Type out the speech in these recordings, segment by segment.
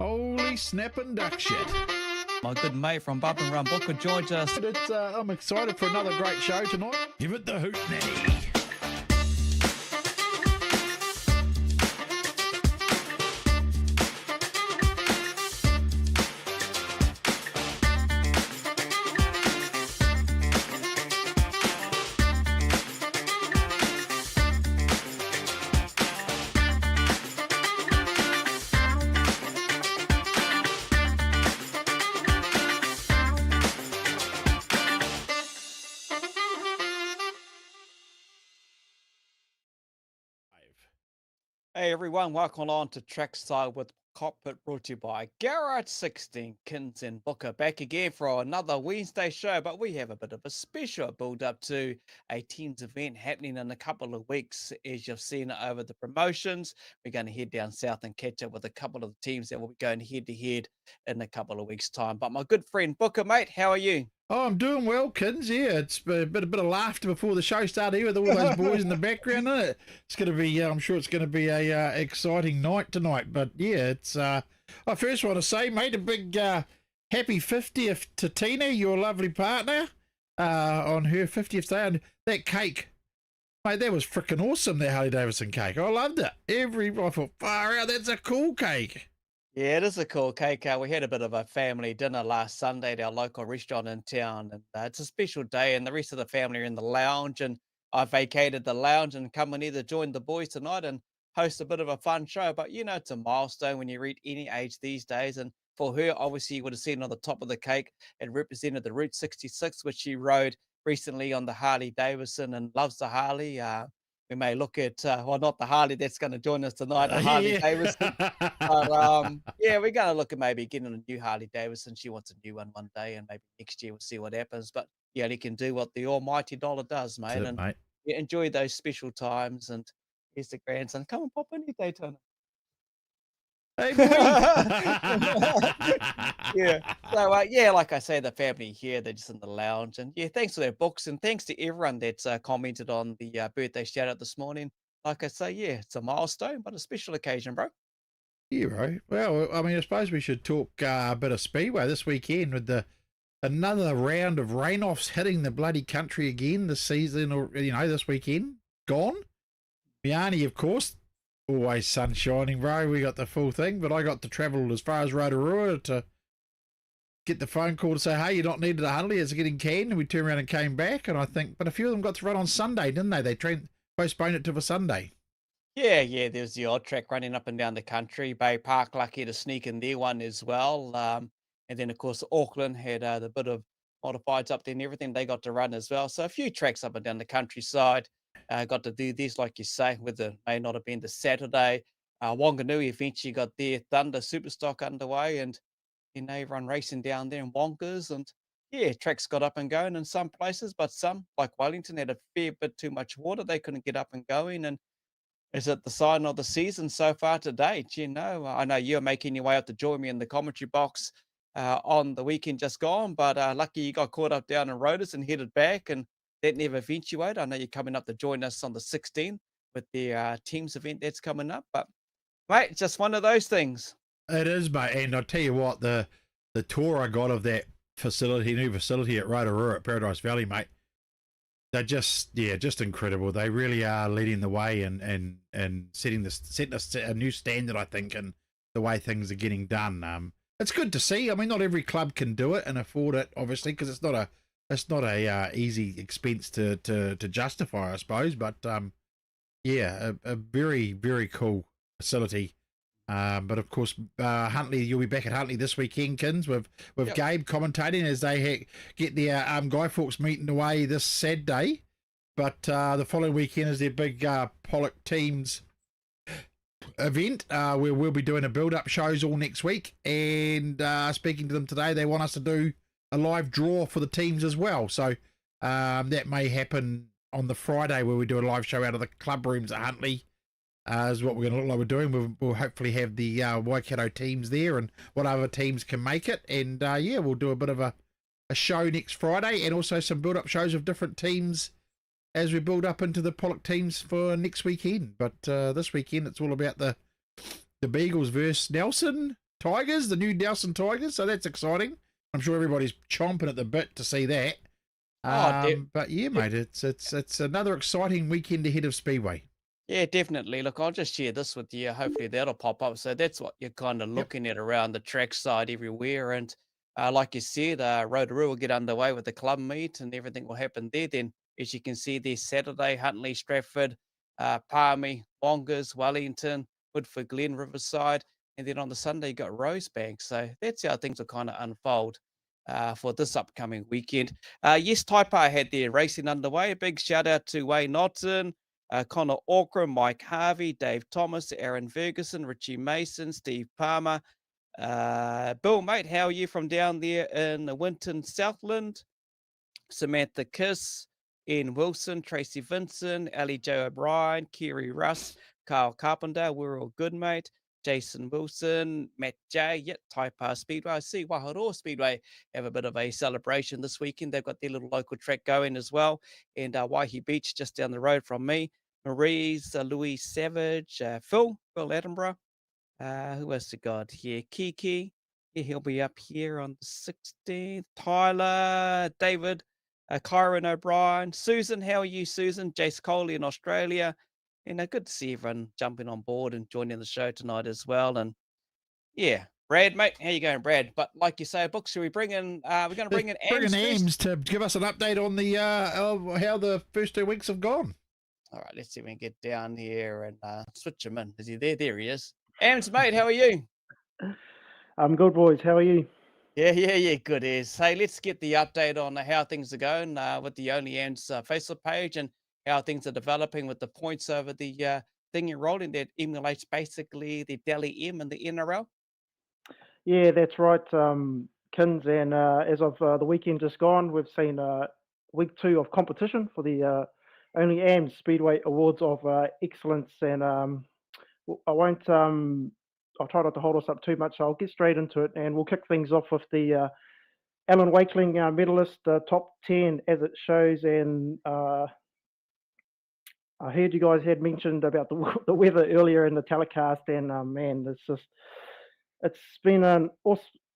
Holy snapping duck shit. My good mate from Bump and Run Booker joins us. I'm excited for another great show tonight. Give it the hoot nanny. Hey everyone, welcome on to Trackside with Kokpit, brought to you by GARAGE16, Kinser and Booker, back again for another Wednesday show, but we have a bit of a special build up to a teams event happening in a couple of weeks. As you've seen over the promotions, we're going to head down south and catch up with a couple of the teams that will be going head to head in a couple of weeks time. But my good friend Booker, mate, how are you? Oh, I'm doing well, kids. Yeah, it's a bit of laughter before the show started here with all those boys in the background. Isn't it? It's going to be, I'm sure it's going to be a exciting night tonight. But yeah, it's. I first want to say, mate, a big happy 50th to Tina, your lovely partner, on her 50th day. And that cake, mate, that was freaking awesome. That Harley Davidson cake, I loved it. I thought, far out, that's a cool cake. Yeah, it is a cool cake. We had a bit of a family dinner last Sunday at our local restaurant in town, and it's a special day. And the rest of the family are in the lounge, and I vacated the lounge and come and either join the boys tonight and host a bit of a fun show. But you know, it's a milestone when you reach any age these days. And for her, obviously, you would have seen on the top of the cake, it represented the Route 66, which she rode recently on the Harley Davidson and loves the Harley. We may look at, well, not the Harley that's going to join us tonight, the Harley Davidson. But yeah, we're going to look at maybe getting a new Harley Davidson. She wants a new one day, and maybe next year we'll see what happens. But yeah, he can do what the almighty dollar does, mate. That's it, And mate. yeah, enjoy those special times. And here's the grandson. Come and pop in here, Daytona. Hey, boy. Yeah. So yeah, like I say, the family here, they're just in the lounge, and yeah, thanks for their books, and thanks to everyone that's commented on the birthday shout out this morning. Like I say, yeah, it's a milestone, but a special occasion, bro. Yeah, right. Well, I mean, I suppose we should talk a bit of Speedway this weekend with another round of rain-offs hitting the bloody country again this season, or this weekend. Gone. Miani, of course, always sun shining, bro. We got the full thing, but I got to travel as far as Rotorua to get the phone call to say, hey, you're not needed at Huntley, it's getting canned, and we turned around and came back, and I think, but a few of them got to run on Sunday, didn't they? They postponed it to the Sunday. Yeah, there's the odd track running up and down the country. Bay Park lucky to sneak in their one as well. And then, of course, Auckland had the bit of modifieds up there and everything. They got to run as well. So a few tracks up and down the countryside got to do this, like you say, with the may not have been the Saturday. Wanganui eventually got their Thunder Superstock underway, and everyone racing down there in Wonkers. And yeah, tracks got up and going in some places, but some, like Wellington, had a fair bit too much water. They couldn't get up and going. And is it the sign of the season so far to date? I know you're making your way up to join me in the commentary box on the weekend just gone, but lucky you got caught up down in Rotus and headed back, and that never eventuated. I know you're coming up to join us on the 16th with the teams event that's coming up, but mate, just one of those things. It is, mate, and I'll tell you what, the tour I got of that new facility at Rotorua at Paradise Valley, mate, they're just incredible. They really are leading the way and setting a new standard, I think, in the way things are getting done. It's good to see. I mean, not every club can do it and afford it, obviously, because it's not a easy expense to justify, I suppose. But yeah, a very, very cool facility. But of course, Huntley, you'll be back at Huntley this weekend, Kins, with Yep. Gabe commentating as they get their Guy Fawkes meeting away this Saturday. But the following weekend is their big Pollock Teams event, where we'll be doing a build-up shows all next week. And speaking to them today, they want us to do a live draw for the teams as well. So that may happen on the Friday, where we do a live show out of the club rooms at Huntley. Is what we're going to look like we're doing. We'll hopefully have the Waikato teams there and what other teams can make it. And yeah, we'll do a bit of a show next Friday, and also some build-up shows of different teams as we build up into the Pollock teams for next weekend. But this weekend, it's all about the Beagles versus Nelson. Tigers, the new Nelson Tigers. So that's exciting. I'm sure everybody's chomping at the bit to see that. Oh, But yeah, mate, it's another exciting weekend ahead of Speedway. yeah, definitely. Look, I'll just share this with you. Hopefully that'll pop up. So that's what you're kind of Yep. looking at around the trackside everywhere. And like you said, Rotorua will get underway with the club meet and everything will happen there. Then, as you can see there, Saturday, Huntley, Stratford, Palmy, Wongas, Wellington, Woodford, Glen, Riverside. And then on the Sunday, you got Rosebank. So that's how things will kind of unfold for this upcoming weekend. Yes, Taipa had their racing underway. A big shout out to Wayne Notton, Connor Orkram, Mike Harvey, Dave Thomas, Aaron Ferguson, Richie Mason, Steve Palmer. Bill, mate, how are you from down there in the Winton, Southland? Samantha Kiss, Ian Wilson, Tracy Vincent, Ali Joe O'Brien, Kerry Russ, Carl Carpenter, we're all good, mate. Jason Wilson, Matt J, yep, Taipa Speedway. I see Waharoa Speedway have a bit of a celebration this weekend. They've got their little local track going as well. And Waihi Beach, just down the road from me. Marie's, Louise Savage, Phil Attenborough. Who else we got here? Kiki. Yeah, he'll be up here on the 16th. Tyler, David, Kyron O'Brien. Susan, how are you, Susan? Jace Coley in Australia. And good to see everyone jumping on board and joining the show tonight as well. And yeah, Brad, mate, how you going, Brad? But like you say, Book, should we bring in, we're going to bring in Bring in Ammz first? Ammz to give us an update on the how the first 2 weeks have gone. All right, let's see if we can get down here and switch him in. Is he there? There he is. Ammz, mate, how are you? I'm good, boys. How are you? Yeah, good is. Hey, let's get the update on how things are going with the Only Ammz Facebook page and how things are developing with the points over the thing you're rolling that emulates basically the Delhi M and the NRL. Yeah, that's right, Kins. And as of the weekend just gone, we've seen week 2 of competition for the Only Ammz Speedway Awards of Excellence. And I won't, I'll try not to hold us up too much. So I'll get straight into it, and we'll kick things off with the Alan Wakeling medalist top 10 as it shows. And I heard you guys had mentioned about the weather earlier in the telecast, and man, it's been an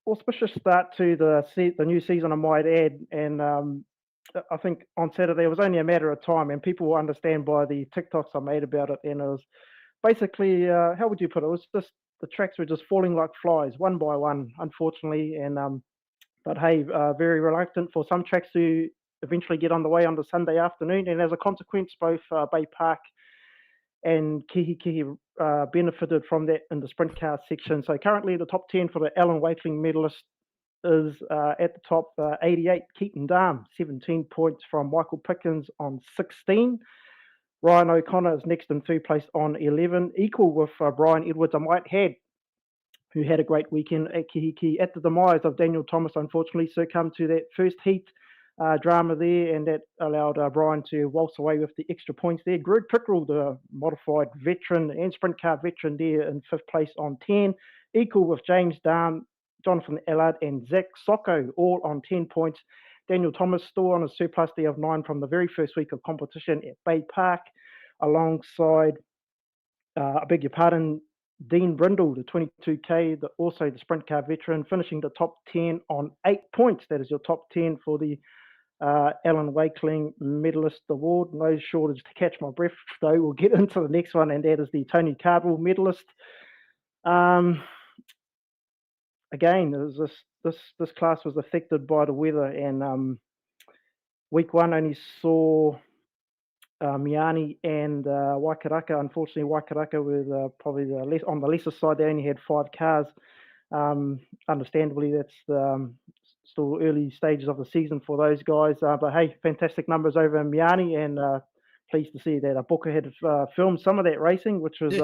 auspicious start to the new season, I might add. And I think on Saturday it was only a matter of time, and people will understand by the TikToks I made about it. And it was basically, how would you put it? It was just the tracks were just falling like flies, one by one, unfortunately. And but hey, very reluctant for some tracks to eventually get on the way on the Sunday afternoon, and as a consequence, both Bay Park and Kihi benefited from that in the sprint car section. So currently the top 10 for the Alan Wakeling medalist is at the top 88, Keaton Dam, 17 points from Michael Pickens on 16. Ryan O'Connor is next in third place on 11, equal with Brian Edwards, I might add, who had a great weekend at Kihiki. At the demise of Daniel Thomas, unfortunately, succumbed to that first heat drama there, and that allowed Brian to waltz away with the extra points there. Greg Pickerel, the modified veteran and sprint car veteran, there in fifth place on 10, equal with James Darn, Jonathan Allard, and Zach Socko, all on 10 points. Daniel Thomas still on a surplus there of 9 from the very first week of competition at Bay Park, alongside, I beg your pardon, Dean Brindle, the 22K, also the sprint car veteran, finishing the top 10 on 8 points. That is your top 10 for the Alan Wakeling Medalist Award. No shortage to catch my breath, though. We'll get into the next one, and that is the Tony Cardwell Medalist. Again, this class was affected by the weather, and week 1 only saw Miani and Waikaraka. Unfortunately, Waikaraka was probably on the lesser side. They only had 5 cars. Understandably, that's still early stages of the season for those guys. But hey, fantastic numbers over in Miani, and pleased to see that Booker had filmed some of that racing, which was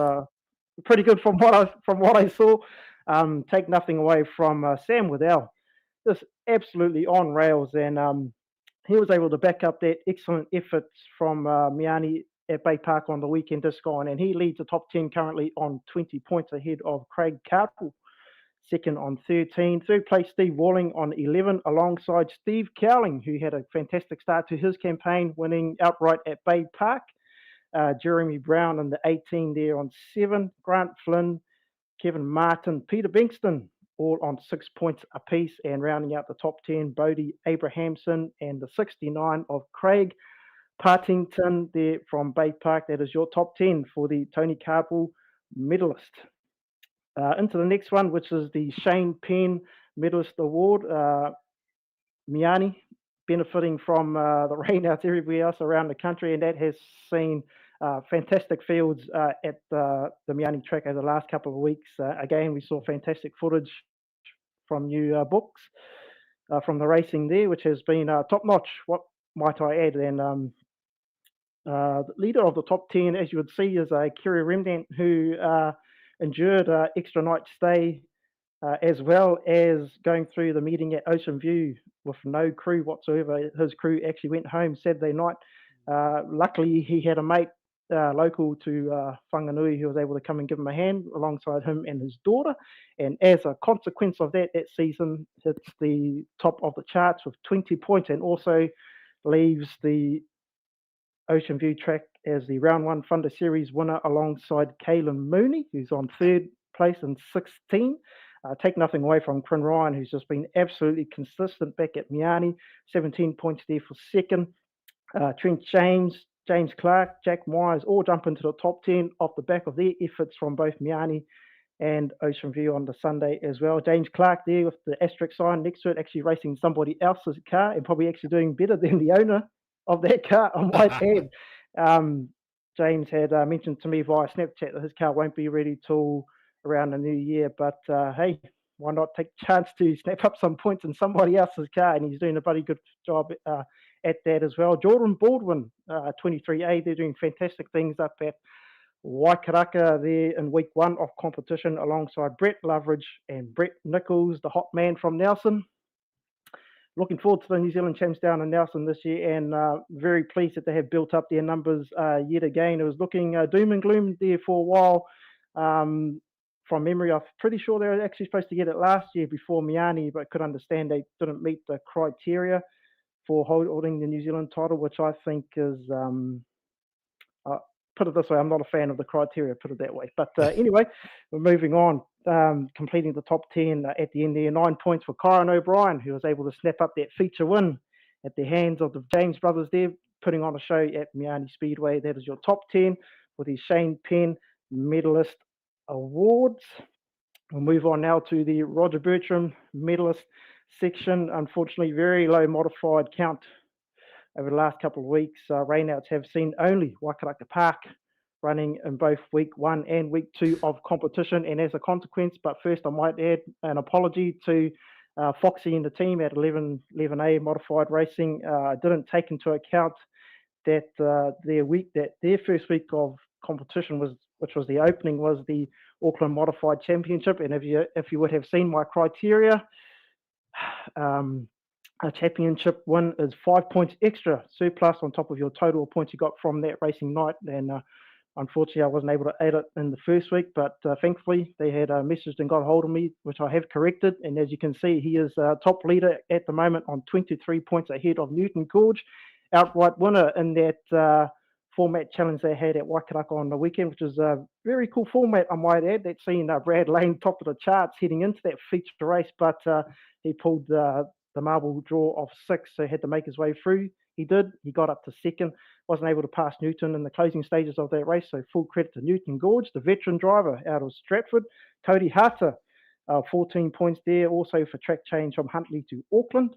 pretty good from what I saw. Take nothing away from Sam Waddell, just absolutely on rails, and he was able to back up that excellent efforts from Miani at Bay Park on the weekend just gone, and he leads the top 10 currently on 20 points ahead of Craig Carpel, second on 13. Third place, Steve Walling on 11, alongside Steve Cowling, who had a fantastic start to his campaign, winning outright at Bay Park. Jeremy Brown in the 18 there on 7. Grant Flynn Kevin Martin, Peter Bankston, all on 6 points apiece, and rounding out the top 10, Bodie Abrahamson and the 69 of Craig Partington there from Bay Park. That is your top 10 for the Tony Cardwell medalist. Into the next one, which is the Shane Penn Medalist Award. Miani benefiting from the rainouts everywhere else around the country, and that has seen fantastic fields at the Miani track over the last couple of weeks. Again, we saw fantastic footage from new books from the racing there, which has been top-notch, what might I add. And the leader of the top 10, as you would see, is Kerry Remnant, who endured an extra night stay, as well as going through the meeting at Ocean View with no crew whatsoever. His crew actually went home Saturday night. Luckily, he had a mate local to Whanganui who was able to come and give him a hand alongside him and his daughter. And as a consequence of that, that season hits the top of the charts with 20 points, and also leaves the Ocean View track as the Round 1 Thunder Series winner alongside Caelan Mooney, who's on third place in 16. Take nothing away from Quinn Ryan, who's just been absolutely consistent back at Miani. 17 points there for second. Trent James Clark, Jack Myers all jump into the top 10 off the back of their efforts from both Miani and Ocean View on the Sunday as well. James Clark there with the asterisk sign next to it, actually racing somebody else's car and probably actually doing better than the owner of that car, I might add. James had mentioned to me via Snapchat that his car won't be ready till around the new year, but hey, why not take a chance to snap up some points in somebody else's car? And he's doing a bloody good job at that as well. Jordan Baldwin, 23A, they're doing fantastic things up at Waikaraka there in week 1 of competition alongside Brett Loveridge and Brett Nichols, the hot man from Nelson. Looking forward to the New Zealand champs down in Nelson this year, and very pleased that they have built up their numbers yet again. It was looking doom and gloom there for a while. From memory, I'm pretty sure they were actually supposed to get it last year before Miani, but could understand they didn't meet the criteria for holding the New Zealand title, which I think is, put it this way, I'm not a fan of the criteria, put it that way. But anyway, we're moving on, completing the top 10 at the end there. 9 points for Kyron O'Brien, who was able to snap up that feature win at the hands of the James brothers there, putting on a show at Miani Speedway. That is your top 10 with the Shane Penn Medalist Awards. We'll move on now to the Roger Bertram Medalist section. Unfortunately, very low modified count over the last couple of weeks. Rainouts have seen only Waikaraka Park running in both week 1 and week 2 of competition, and as a consequence, but first I might add an apology to Foxy and the team at 11A Modified Racing. I didn't take into account that their first week of competition was, which was the opening, was the Auckland Modified Championship. And if you would have seen my criteria, a championship win is 5 points extra surplus on top of your total points you got from that racing night. And unfortunately, I wasn't able to add it in the first week, but thankfully they had messaged and got hold of me, which I have corrected. And as you can see, he is top leader at the moment on 23 points ahead of Newton Gorge, outright winner in that format challenge they had at Waikaraka on the weekend, which is a very cool format, I might add. That's seen Brad Lane top of the charts heading into that feature race, but he pulled the marble draw of 6, so he had to make his way through. He did. He got up to second. Wasn't able to pass Newton in the closing stages of that race, so full credit to Newton Gorge, the veteran driver out of Stratford. Cody Hata, 14 points there, also for track change from Huntly to Auckland.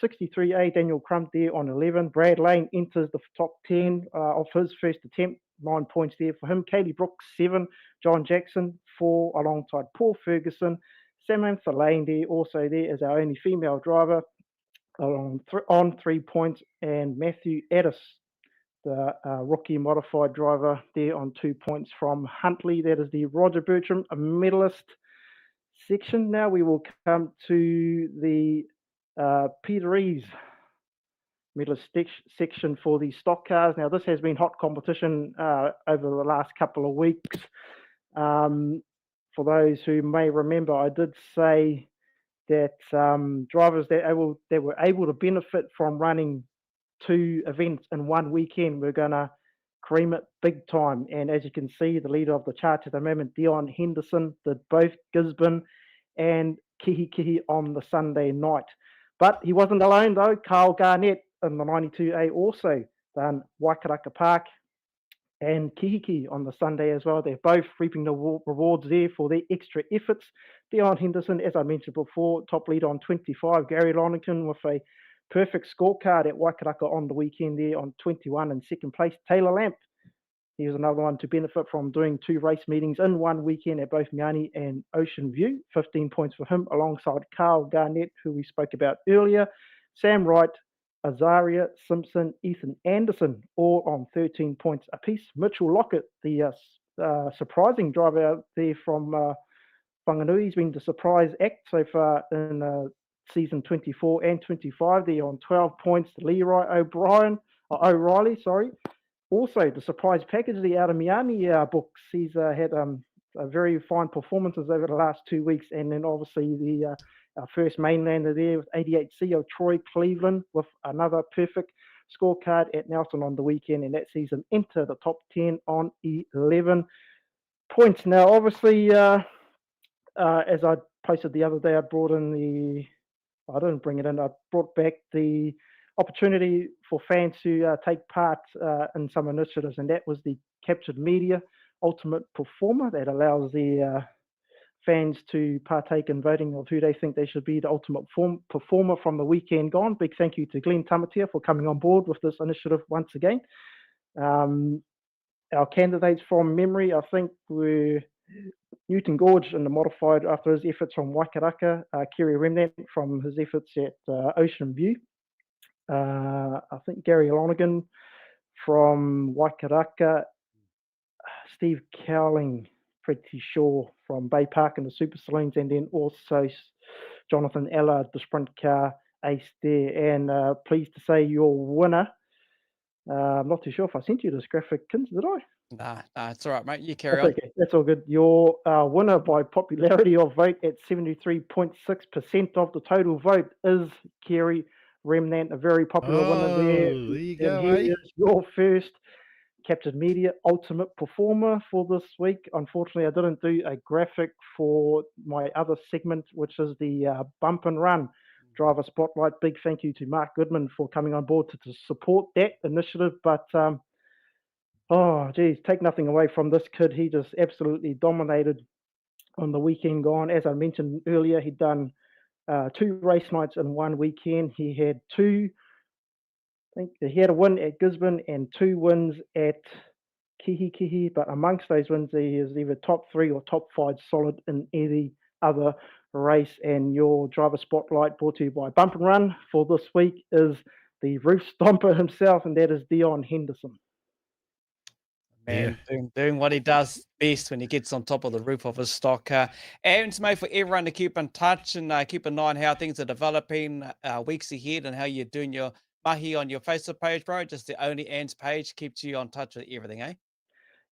63A, Daniel Crump there on 11. Brad Lane enters the top 10 of his first attempt. 9 points there for him. Kaylee Brooks, 7. John Jackson, 4, alongside Paul Ferguson. Samantha Lane there, also there as our only female driver, on 3 points. And Matthew Addis, the rookie modified driver there on 2 points from Huntly. That is the Roger Bertram medalist section. Now we will come to the Peter Rees medalist section for the stock cars. Now this has been hot competition over the last couple of weeks. For those who may remember, I did say that drivers that were able to benefit from running 2 events in one weekend were going to cream it big time. And as you can see, the leader of the chart at the moment, Dion Henderson, did both Gisborne and Kihi on the Sunday night. But he wasn't alone though. Carl Garnett in the 92A also done Waikaraka Park and Kihi on the Sunday as well. They're both reaping the rewards there for their extra efforts. Dion Henderson, as I mentioned before, top leader on 25. Gary Lonergan with a perfect scorecard at Waikaraka on the weekend there on 21. And second place, Taylor Lamp. He was another one to benefit from doing 2 race meetings in one weekend at both Miami and Ocean View. 15 points for him, alongside Carl Garnett, who we spoke about earlier, Sam Wright, Azaria Simpson, Ethan Anderson, all on 13 points apiece. Mitchell Lockett, the surprising driver out there from Whanganui, he's been the surprise act so far in season 24 and 25. They're on 12 points. Leroy O'Reilly, also the surprise package out of Miami books. He's had very fine performances over the last 2 weeks, and then obviously the our first mainlander there with 88C of Troy Cleveland with another perfect scorecard at Nelson on the weekend, and that sees him enter the top 10 on 11 points. Now, obviously, as I posted the other day, I didn't bring it in, I brought back the opportunity for fans to take part in some initiatives, and that was the Captured Media Ultimate Performer that allows the fans to partake in voting of who they think they should be the ultimate performer from the weekend gone. Big thank you to Glenn Tamatea for coming on board with this initiative once again. Our candidates from memory, I think, were Newton Gorge in the modified after his efforts from Waikaraka, Kerry Remnant from his efforts at Ocean View, I think Gary Lonergan from Waikaraka, Steve Cowling, pretty sure, from Bay Park and the Super Saloons, and then also Jonathan Allard, the sprint car ace there. And pleased to say your winner, I'm not too sure if I sent you this graphic, Kins, did I? Nah, it's all right, mate. You carry on. Okay, that's all good. Your winner by popularity of vote at 73.6% of the total vote is Kerry Remnant, a very popular winner there. There you go, He is your first Captured Media Ultimate Performer for this week. Unfortunately, I didn't do a graphic for my other segment, which is the Bump and Run Driver Spotlight. Big thank you to Mark Goodman for coming on board to support that initiative. But, oh, geez, take nothing away from this kid. He just absolutely dominated on the weekend gone. As I mentioned earlier, he'd done 2 race nights in one weekend. He had he had a win at Gisborne and 2 wins at Kihi, but amongst those wins, he is either top 3 or top 5 solid in any other race. And your driver spotlight, brought to you by Bump and Run for this week, is the roof stomper himself, and that is Dion Henderson. Man, doing what he does best when he gets on top of the roof of his stock car. And mate, for everyone to keep in touch and keep an eye on how things are developing weeks ahead and how you're doing your mahi on your Facebook page, bro. Just the Only Ammz page keeps you on touch with everything, eh?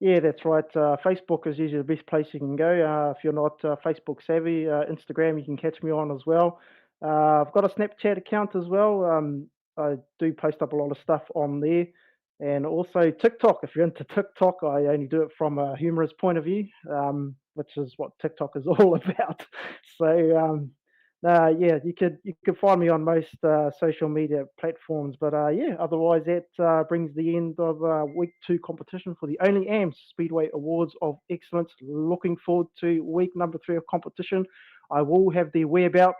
Yeah, that's right. Facebook is usually the best place you can go. If you're not Facebook savvy, Instagram you can catch me on as well. I've got a Snapchat account as well. I do post up a lot of stuff on there. And also TikTok. If you're into TikTok, I only do it from a humorous point of view, which is what TikTok is all about. So yeah, you could find me on most social media platforms. But yeah, otherwise that brings the end of week 2 competition for the Only Ammz Speedway Awards of Excellence. Looking forward to week number 3 of competition. I will have the whereabouts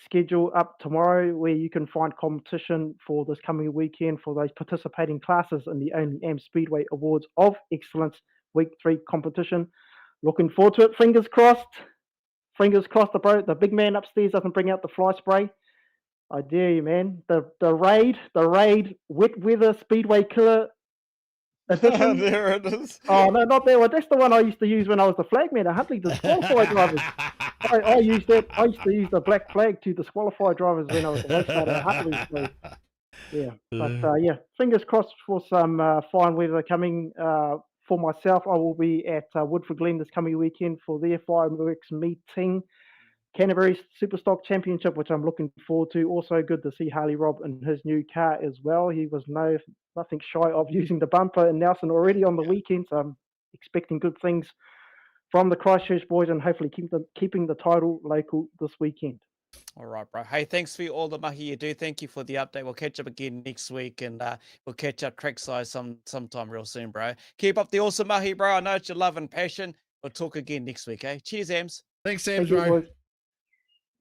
schedule up tomorrow, where you can find competition for this coming weekend for those participating classes in the Only Ammz Speedway Awards of Excellence week 3 competition. Looking forward to it. Fingers crossed. Fingers crossed the big man upstairs doesn't bring out the fly spray. I dare you, man. The raid wet weather Speedway killer edition. There it is. Oh no, not that one. That's the one I used to use when I was the flagman at Huntley, disqualified drivers. I used that. I used to use the black flag to disqualify drivers when I was the race rider at Huntley. So, yeah, but yeah, fingers crossed for some fine weather coming. For myself, I will be at Woodford Glen this coming weekend for their fireworks meeting. Canterbury Superstock Championship, which I'm looking forward to. Also good to see Harley Rob in his new car as well. He was nothing shy of using the bumper in Nelson already on the weekend, so I'm expecting good things from the Christchurch boys and hopefully keeping the title local this weekend. All right, bro. Hey, thanks for all the mahi you do. Thank you for the update. We'll catch up again next week, and we'll catch up trackside sometime real soon, bro. Keep up the awesome mahi, bro. I know it's your love and passion. We'll talk again next week, eh? Cheers, Ammz. Thanks, Thank Ammz, you, bro. boys.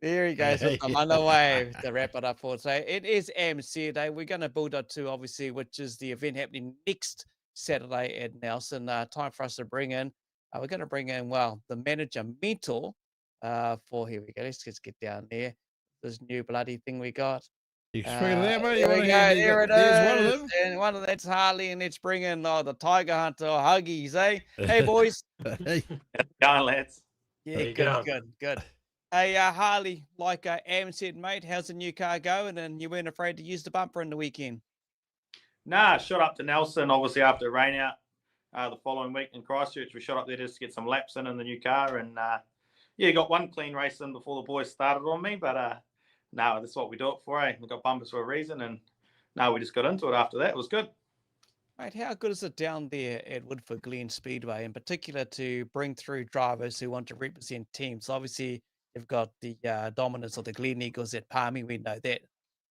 There he goes. I'm on the way to wrap it up for today. It is Ammz Saturday. We're going to build up to, obviously, which is the event happening next Saturday at Nelson. Time for us to bring in. We're going to bring in, well, the manager mentor for, here we go. Let's just get down there. This new bloody thing we got. You figured it out, mate. There we go. There it There's one of is. them. And one of that's Harley, and let's bring in the Tiger Hunter Huggies, eh? Hey, boys. Hey. Going, lads. Yeah, There you good. Hey, Harley, like Ammz said, mate, how's the new car going? And you weren't afraid to use the bumper in the weekend? Nah, shot up to Nelson, obviously after rain out the following week in Christchurch. We shot up there just to get some laps in the new car. And yeah, got one clean race in before the boys started on me. But no, that's what we do it for, eh? We got bumpers for a reason. And no, we just got into it after that. It was good. Mate, how good is it down there at Woodford Glen Speedway, in particular to bring through drivers who want to represent teams? Obviously, you've got the dominance of the Glen Eagles at Palmy. We know that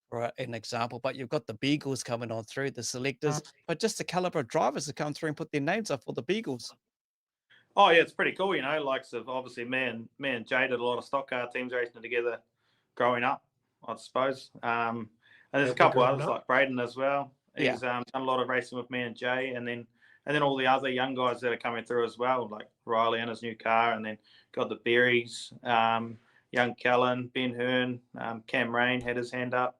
for an example. But you've got the Beagles coming on through, the selectors. But just the caliber of drivers that come through and put their names up for the Beagles. Oh, yeah, it's pretty cool, you know. Likes of obviously me and Jay did a lot of stock car teams racing together growing up, I suppose. And there's a couple others like Braden as well. He's done a lot of racing with me and Jay, and then all the other young guys that are coming through as well, like Riley in his new car, and then got the Berries, young Callan, Ben Hearn, Cam Rain had his hand up.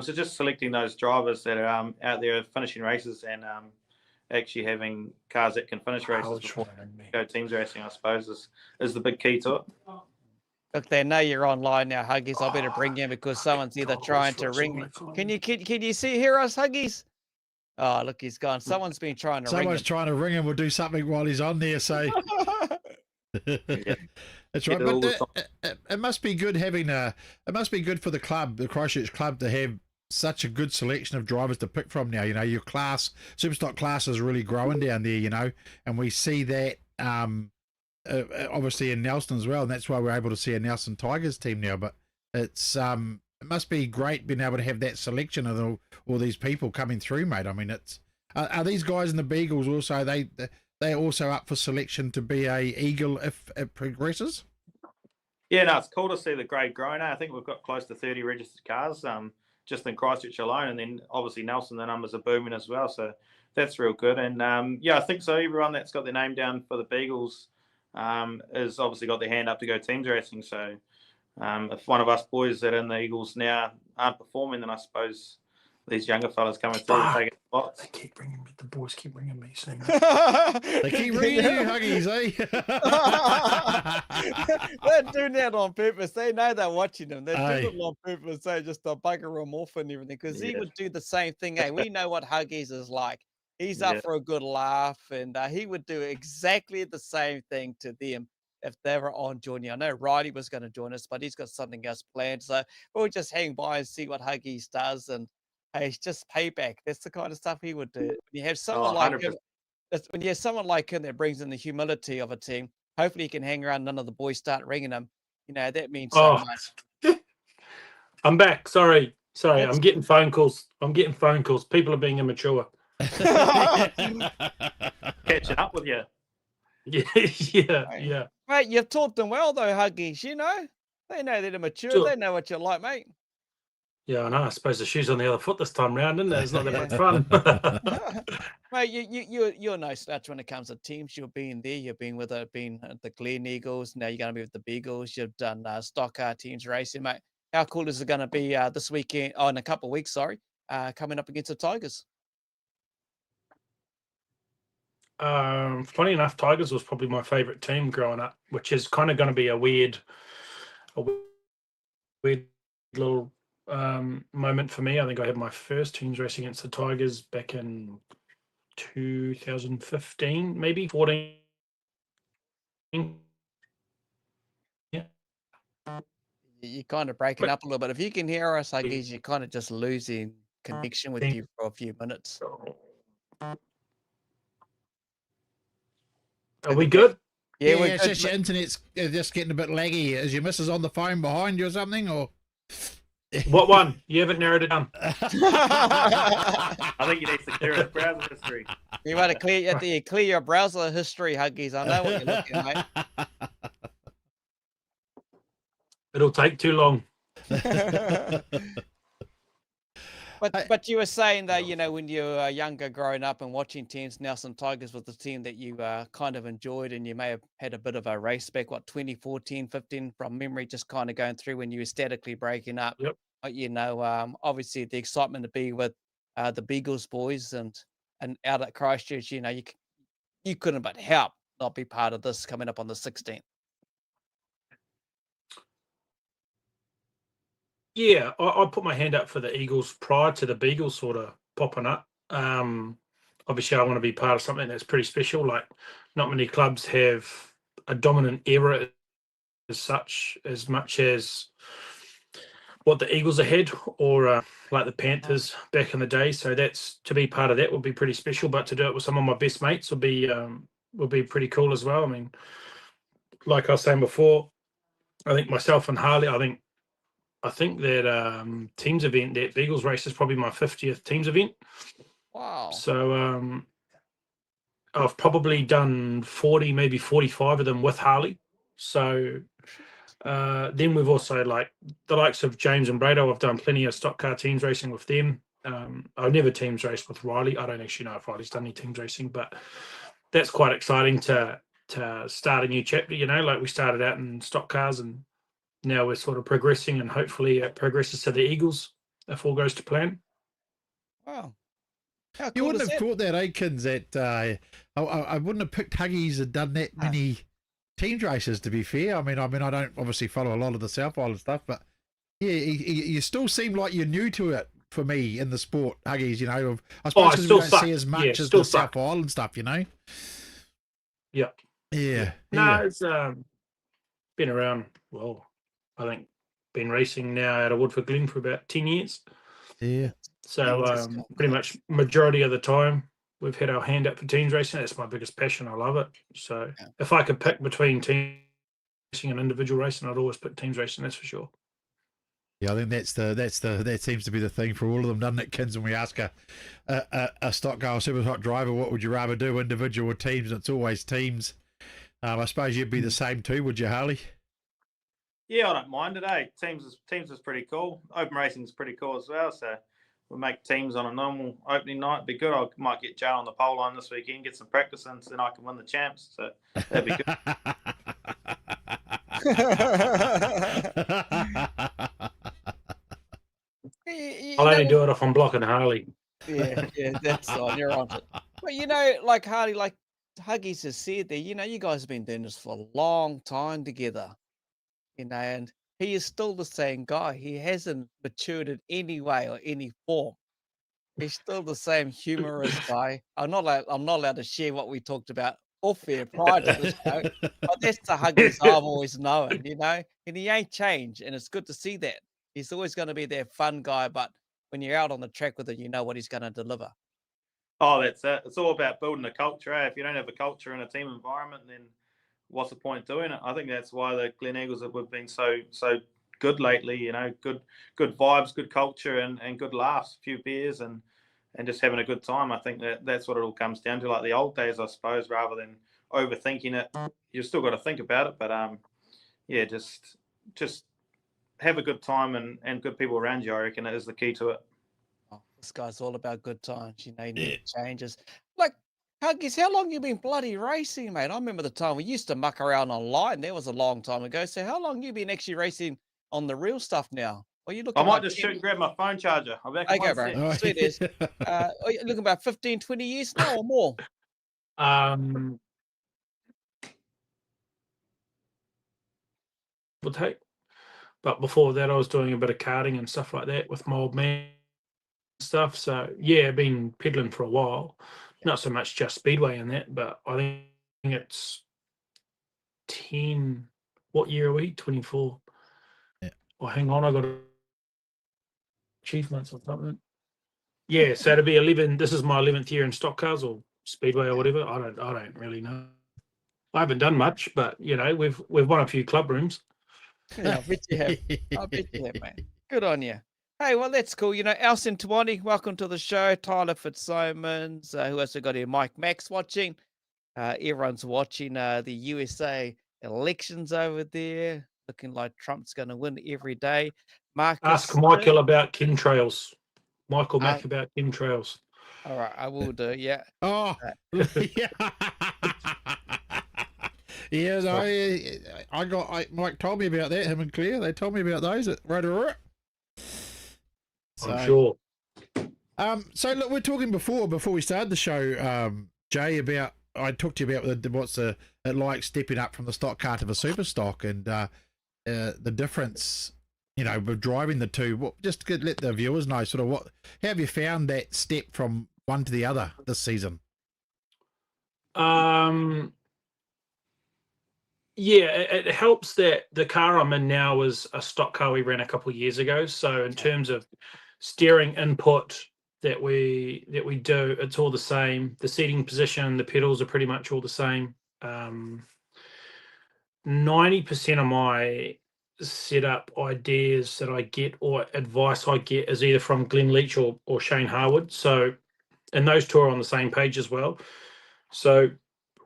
So just selecting those drivers that are out there finishing races and actually having cars that can finish races before go teams racing, I suppose, is the big key to it. Look, they know you're online now, Huggies. I better bring you because someone's either trying to ring me. Can you hear us, Huggies? Oh, look, he's gone. Someone's been trying to ring him. Someone's trying to ring him. We'll do something while he's on there. So that's right. But it must be good having it must be good for the club, the Christchurch club, to have such a good selection of drivers to pick from now. You know, your class, Superstock class is really growing down there, you know, and we see that obviously in Nelson as well, and that's why we're able to see a Nelson Tigers team now. But it's it must be great being able to have that selection of all these people coming through, mate. I mean, it's are these guys in the Beagles also they're also up for selection to be a Eagle if it progresses? Yeah, no, it's cool to see the grade growing. I think we've got close to 30 registered cars just in Christchurch alone, and then obviously Nelson, the numbers are booming as well, so that's real good. And yeah, I think so. Everyone that's got their name down for the Beagles has obviously got their hand up to go teams racing. So if one of us boys that are in the Eagles now aren't performing, then I suppose these younger fellas coming through and taking spots. They keep ringing me. The boys keep ringing me saying They keep ringing you, Huggies, eh? They're doing that on purpose. They know they're watching them. They're doing it on purpose. They just bugger them off and everything, because he would do the same thing. Hey, we know what Huggies is like. He's up for a good laugh, and he would do exactly the same thing to them if they were on joining. I know Riley was going to join us, but he's got something else planned. So we'll just hang by and see what Huggies does. And hey, it's just payback. That's the kind of stuff he would do. When you have someone like him, when you have someone like him that brings in the humility of a team, hopefully he can hang around. None of the boys start ringing him. You know, that means so much. I'm back. Sorry. I'm getting phone calls. People are being immature. Catching up with you. Yeah. Mate, you've taught them well though, Huggies. You know, they know they're mature. Sure. They know what you're like, mate. Yeah, I know. I suppose the shoe's on the other foot this time round, isn't it? It's not that much fun. Mate, you're no slouch when it comes to teams. You've been there. You've been at the Glen Eagles. Now you're going to be with the Beagles. You've done stock car teams racing, mate. How cool is it going to be this weekend? Oh, in a couple of weeks, sorry, coming up against the Tigers. Funny enough, Tigers was probably my favourite team growing up, which is kind of going to be a weird little moment for me. I think I had my first teams racing against the Tigers back in 2015, maybe 14. Yeah. You're kind of breaking But- up a little bit. If you can hear us, I guess you're kind of just losing connection with you for a few minutes. Are we good? Yeah, we're it's good, just your internet's just getting a bit laggy. Is your missus on the phone behind you or something? Or What one? You haven't narrowed it down. I think you need to clear his browser history. You want to clear your browser history, Huggies. I know what you're looking at. It'll take too long. But you were saying that, you know, when you were younger growing up and watching teams, Nelson Tigers was the team that you kind of enjoyed, and you may have had a bit of a race back, 2014, 15 from memory, just kind of going through when you were statically breaking up. Yep. But, you know, obviously the excitement to be with the Beagles boys and out at Christchurch, you know, you couldn't but help not be part of this coming up on the 16th. Yeah, I put my hand up for the Eagles prior to the Beagles sort of popping up. Obviously, I want to be part of something that's pretty special. Like, not many clubs have a dominant era as much as what the Eagles have had, or like the Panthers back in the day. So that's, to be part of that would be pretty special. But to do it with some of my best mates would be pretty cool as well. I mean, like I was saying before, I think myself and Harley, I think that teams event, that Beagles race, is probably my 50th teams event. Wow. So I've probably done 40, maybe 45 of them with Harley. So then we've also, like the likes of James and Brado, I've done plenty of stock car teams racing with them. I've never teams raced with Riley. I don't actually know if Riley's done any teams racing, but that's quite exciting to start a new chapter. You know, like we started out in stock cars and now we're sort of progressing, and hopefully it progresses to the Eagles if all goes to plan. Wow. How you cool wouldn't is have that? thought that, Aikens, that I wouldn't have picked Huggies and done that many teams races, to be fair. I mean, I don't obviously follow a lot of the South Island stuff, but yeah, you still seem like you're new to it for me in the sport, Huggies, you know. I suppose because we don't see as much as the South Island stuff, you know. Yeah. Yeah. No, it's been around, well, I think been racing now out of Woodford Glen for about 10 years. Yeah. So pretty much majority of the time we've had our hand up for teams racing. That's my biggest passion. I love it. So if I could pick between team racing and individual racing, I'd always pick teams racing, that's for sure. Yeah, I think that seems to be the thing for all of them, doesn't it, Kins? When we ask a stock car super hot driver, what would you rather do, individual or teams? It's always teams. I suppose you'd be the same too, would you, Harley? Yeah, I don't mind it. Teams is pretty cool. Open racing is pretty cool as well. So we'll make teams on a normal opening night. Be good. I might get Joe on the pole line this weekend, get some practice in, so then I can win the champs. So that'd be good. I'll only do it if I'm blocking Harley. Yeah, that's on. You're on it. But you know, like Harley, like Huggies has said there, you know, you guys have been doing this for a long time together. You know, and he is still the same guy. He hasn't matured in any way or any form. He's still the same humorous guy. I'm not allowed to share what we talked about off air prior to the show, but that's the Huggies I've always known, you know. And he ain't changed, and it's good to see that. He's always going to be that fun guy, but when you're out on the track with it, you know what he's going to deliver. Oh, that's it. It's all about building a culture. If you don't have a culture in a team environment, then what's the point doing it? I think that's why the Glen Eagles have been so good lately. You know, good vibes, good culture, and good laughs, a few beers, and just having a good time. I think that's what it all comes down to, like the old days, I suppose, rather than overthinking it. You've still got to think about it, but yeah, just have a good time and good people around you. I reckon is the key to it. Oh, this guy's all about good times. You know, he never changes. Like, Huggies, how long you been bloody racing, mate? I remember the time we used to muck around online. That was a long time ago. So how long you been actually racing on the real stuff now? Are you looking? I might just shoot and grab my phone charger. I'm back. Okay, bro. Oh, Sweet as. Are you looking about 15, 20 years now or more? Would take. But before that, I was doing a bit of karting and stuff like that with my old man stuff. So yeah, I've been pedaling for a while. Not so much just Speedway and that, but I think it's 10. What year are we? 24. Yeah. Oh, hang on, I got achievements or something. Yeah, so it'll be 11. This is my 11th year in stock cars or Speedway or whatever. I don't really know. I haven't done much, but you know, we've won a few club rooms. Yeah, I bet you have. I bet you have, man. Good on you. Hey, well, that's cool. Alston Tawani, welcome to the show. Tyler Fitzsimons, who else we got here? Mike Max watching. Everyone's watching the USA elections over there. Looking like Trump's going to win every day. Marcus. Ask Michael about chemtrails. Michael Mack about chemtrails. All right, I will do. Yeah. Oh, yeah. Yeah, no, Mike told me about that. Him and Claire, they told me about those at Rotorua. I'm sure. So look, we're talking before we started the show, Jay, about I talked to you about what's it like stepping up from the stock car to the super stock and the difference, with driving the two. Just to let the viewers know sort of how have you found that step from one to the other this season? Yeah, it helps that the car I'm in now is a stock car we ran a couple of years ago. So in terms of steering input that we do, it's all the same. The seating position, the pedals are pretty much all the same. 90% of my setup ideas that I get or advice I get is either from Glenn Leach or Shane Harwood. So, and those two are on the same page as well. So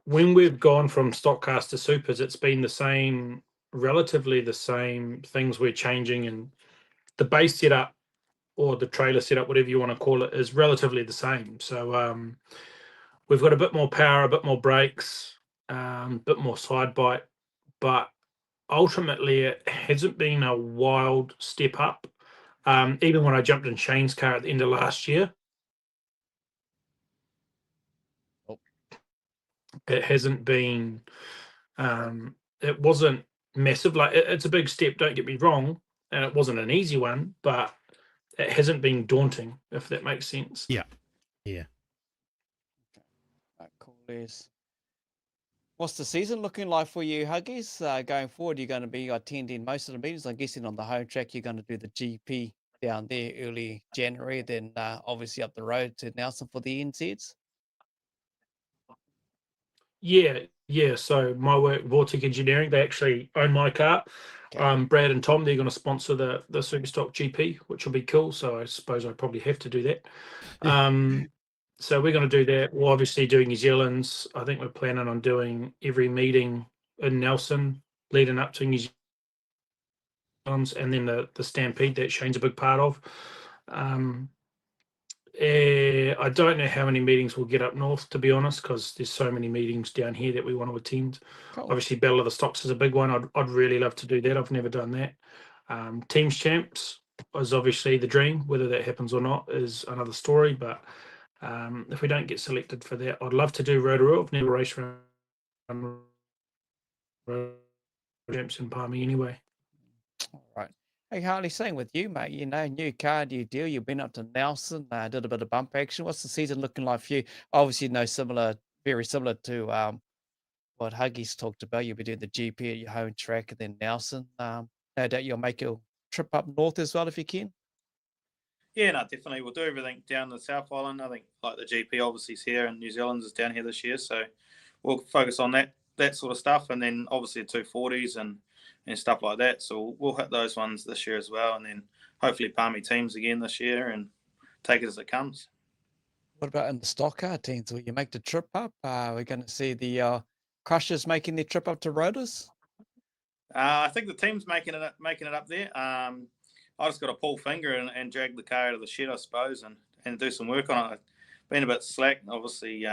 when we've gone from stock cars to supers, it's been the same, relatively the same things we're changing, and the base setup or the trailer setup, whatever you want to call it, is relatively the same. So we've got a bit more power, a bit more brakes, a bit more side bite, but ultimately it hasn't been a wild step up. Even when I jumped in Shane's car at the end of last year, it hasn't been, it wasn't massive. Like it's a big step, don't get me wrong, and it wasn't an easy one, but it hasn't been daunting, if that makes sense. Yeah. Cool. What's the season looking like for you, Huggies? Going forward, you're going to be attending most of the meetings. I'm guessing on the home track, you're going to do the GP down there early January, then obviously up the road to Nelson for the NZs. Yeah. So my work, Vortic Engineering, they actually own my car. Okay. Brad and Tom, they're going to sponsor the Superstock GP, which will be cool. So I suppose I probably have to do that. So we're going to do that. We'll obviously do New Zealand's. I think we're planning on doing every meeting in Nelson leading up to New Zealand's, and then the Stampede that Shane's a big part of. I don't know how many meetings we'll get up north, to be honest, because there's so many meetings down here that we want to attend. Cool. Obviously, Battle of the Stocks is a big one. I'd really love to do that. I've never done that. Teams Champs is obviously the dream. Whether that happens or not is another story. But if we don't get selected for that, I'd love to do Rotorua. I've never raced around Champs in Palmy anyway. All right. Hey, Harley, same with you, mate. New car, new deal. You've been up to Nelson, did a bit of bump action. What's the season looking like for you? Obviously, very similar to what Huggies talked about. You'll be doing the GP at your home track and then Nelson. No doubt you'll make your trip up north as well if you can. Yeah, no, definitely. We'll do everything down the South Island. I think like the GP obviously is here and New Zealand's is down here this year. So we'll focus on that sort of stuff. And then obviously the 240s and stuff like that. So we'll hit those ones this year as well. And then hopefully Palmy teams again this year and take it as it comes. What about in the stock car teams? Will you make the trip up? We're going to see the Crushers making their trip up to Rotos? I think the team's making it up there. I just got to pull finger and drag the car out of the shed, I suppose, and do some work on it. I've been a bit slack, obviously,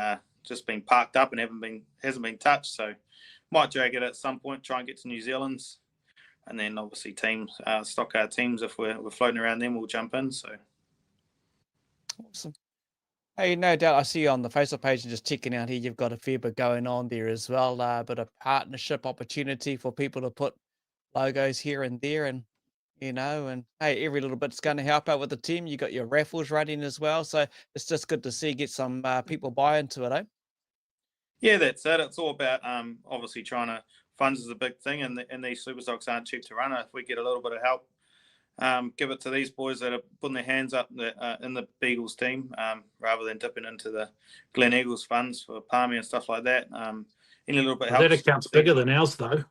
just been parked up and hasn't been touched. So might drag it at some point, try and get to New Zealand's. And then obviously teams, stock car teams, if we're floating around them, we'll jump in. So awesome. Hey, no doubt I see you on the Facebook page and just checking out here. You've got a fair bit going on there as well. But a partnership opportunity for people to put logos here and there, and and hey, every little bit's going to help out with the team. You got your raffles running as well, so it's just good to see get some people buy into it, eh? Yeah, that's it. It's all about obviously trying to funds is a big thing, and these Superstocks aren't cheap to run. If we get a little bit of help give it to these boys that are putting their hands up in the Beagles team, rather than dipping into the Glen Eagles funds for Palmy and stuff like that. Any little bit Well, that account's bigger than ours, though.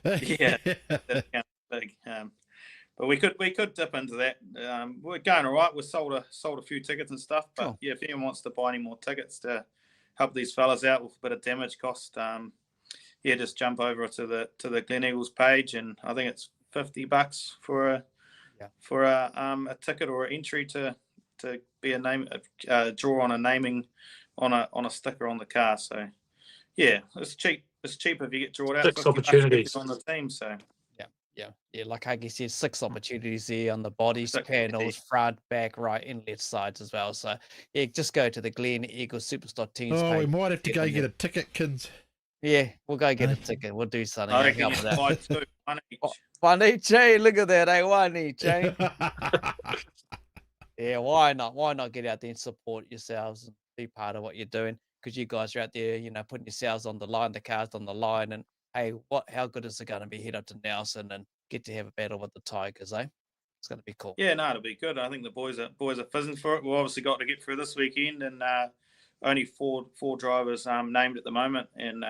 Yeah, that account's big. But we could dip into that. We're going all right. We've sold a few tickets and stuff. But Cool. yeah, if anyone wants to buy any more tickets to help these fellas out with a bit of damage cost, yeah, just jump over to the Glen Eagles page, and I think it's $50 for a ticket or an entry to be a name draw on a naming on a sticker on the car. So yeah, it's cheap. It's cheap if you get drawn out. 6 opportunities on the team. So yeah. Like Huggy said, 6 opportunities there on the bodies, 6 panels, front, back, right, inlet sides as well. So yeah, just go to the Glen Eagles Superstock Teams. Oh, we page. might have to go get a ticket, Kins. Yeah, we'll go get a ticket. We'll do something. I to reckon help you with that. buy 2, one each. One each, eh? Look at that, eh? One each, eh? Yeah, why not? Why not get out there and support yourselves and be part of what you're doing? Because you guys are out there, putting yourselves on the line, the cars on the line, and hey, how good is it going to be head up to Nelson and get to have a battle with the Tigers, eh? It's going to be cool. Yeah, no, it'll be good. I think the boys are fizzing for it. We've obviously got to get through this weekend, and only four drivers named at the moment, and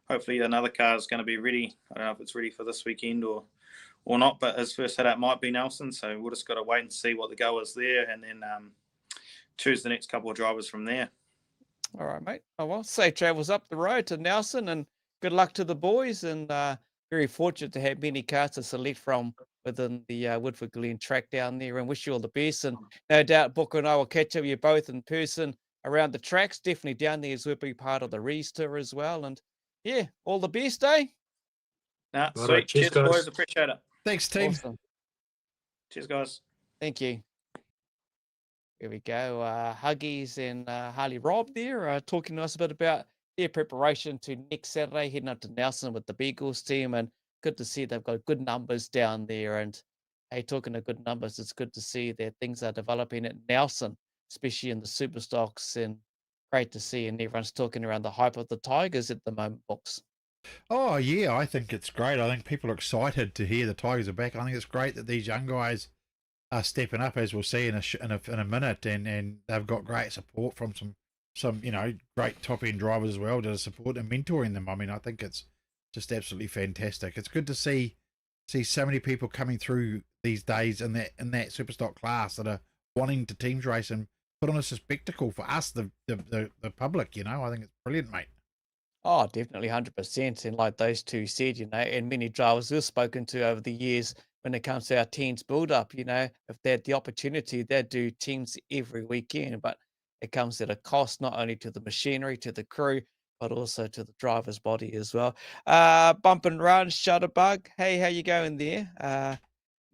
hopefully another car is going to be ready. I don't know if it's ready for this weekend or not, but his first hit out might be Nelson, so we'll just got to wait and see what the go is there, and then choose the next couple of drivers from there. All right, mate. Oh, well, safe travels up the road to Nelson, and good luck to the boys, and very fortunate to have many cars to select from within the Woodford Glen track down there, and wish you all the best, and no doubt Booker and I will catch up with you both in person around the tracks, definitely down there as we'll be part of the Rees Tour as well, and yeah, all the best, eh? Nah, Right, sweet. cheers, Cheers, guys. boys. Appreciate it. Thanks, team. Awesome. Cheers, guys. Thank you. Here we go. Huggies and Harley Rob there talking to us a bit about their preparation to next Saturday, heading up to Nelson with the Beagles team. And good to see they've got good numbers down there. And hey, talking of good numbers, it's good to see that things are developing at Nelson, especially in the Superstocks. And great to see. And everyone's talking around the hype of the Tigers at the moment, Books. Oh, yeah, I think it's great. I think people are excited to hear the Tigers are back. I think it's great that these young guys are stepping up, as we'll see in a minute, and they've got great support from some great top end drivers as well to support and mentoring them. I mean, I think it's just absolutely fantastic. It's good to see so many people coming through these days in that Superstock class that are wanting to teams race and put on us a spectacle for us, the public. I think it's brilliant, mate. Oh, definitely 100%. And like those two said, and many drivers we've spoken to over the years, when it comes to our teams build up, if they had the opportunity, they'd do teams every weekend, but it comes at a cost, not only to the machinery, to the crew, but also to the driver's body as well. Bump and Run, Shutterbug. Hey, how you going there?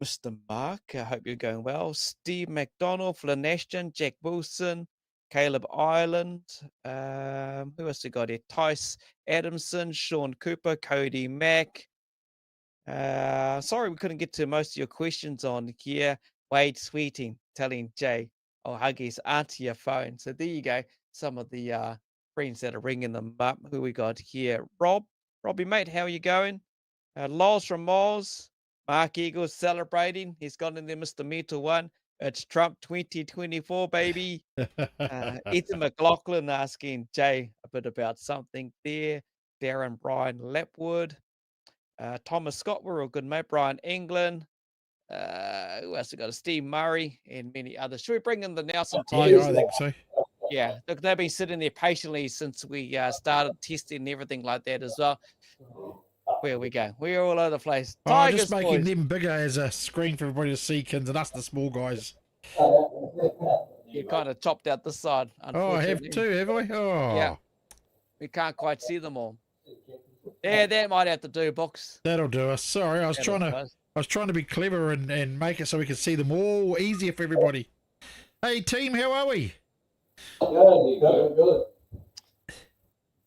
Mr. Mark, I hope you're going well. Steve McDonald, Flynn Ashton, Jack Wilson, Caleb Ireland. Who else we got here? Tice Adamson, Sean Cooper, Cody Mack. Sorry we couldn't get to most of your questions on here. Wade Sweeting telling Jay, Huggies, answer your phone. So there you go. Some of the friends that are ringing them up. Who we got here? Robbie, mate, how are you going? Loz from Moz. Mark Eagles celebrating. He's got in there, Mr. Metal One. It's Trump 2024, baby. Ethan McLaughlin asking Jay a bit about something there. Darren Brian Lapwood. Thomas Scott, we're all good, mate. Brian England. Who else we got? Steve Murray and many others. Should we bring in the Nelson Tigers? Yeah, I think so. Yeah, look, they've been sitting there patiently since we started testing and everything like that as well. Where we go? We're all over the place. Tigers, just making boys. them bigger as a screen for everybody to see, Kins, and us, the small guys. You kind of chopped out this side. Oh, I have unfortunately. too, have I? Oh, Yeah. We can't quite see them all. Yeah, that might have to do, Books. That'll do us. Sorry, I was That'll trying do to. us. I was trying to be clever and make it so we could see them all easier for everybody. Hey, team, how are we? Good.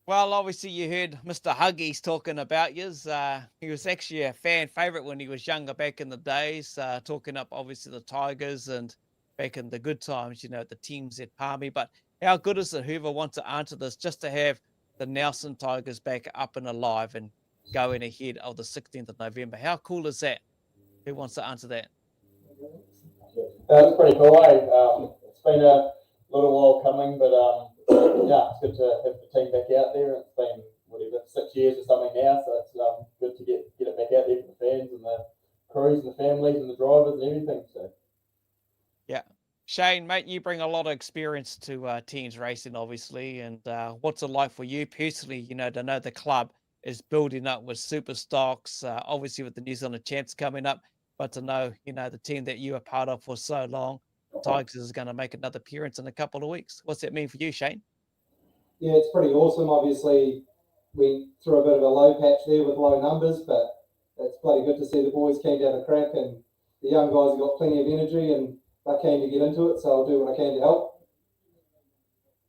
Well, obviously you heard Mr. Huggies talking about yous. He was actually a fan favourite when he was younger back in the days, talking up obviously the Tigers and back in the good times, the teams at Palmy. But how good is it, whoever wants to answer this, just to have the Nelson Tigers back up and alive and going ahead of the 16th of November? How cool is that? Who wants to answer that? It's pretty cool, eh? It's been a little while coming, but yeah, it's good to have the team back out there. It's been, 6 years or something now, so it's good to get it back out there for the fans and the crews and the families and the drivers and everything. So Yeah. Shane, mate, you bring a lot of experience to teams racing, obviously. And what's it like for you personally, to know the club is building up with super stocks, obviously with the New Zealand champs coming up, but to know, the team that you were part of for so long, Tigers is going to make another appearance in a couple of weeks. What's that mean for you, Shane? Yeah, it's pretty awesome. Obviously, we threw a bit of a low patch there with low numbers, but it's bloody good to see the boys keen to have a crack, and the young guys have got plenty of energy and they're keen to get into it, so I'll do what I can to help.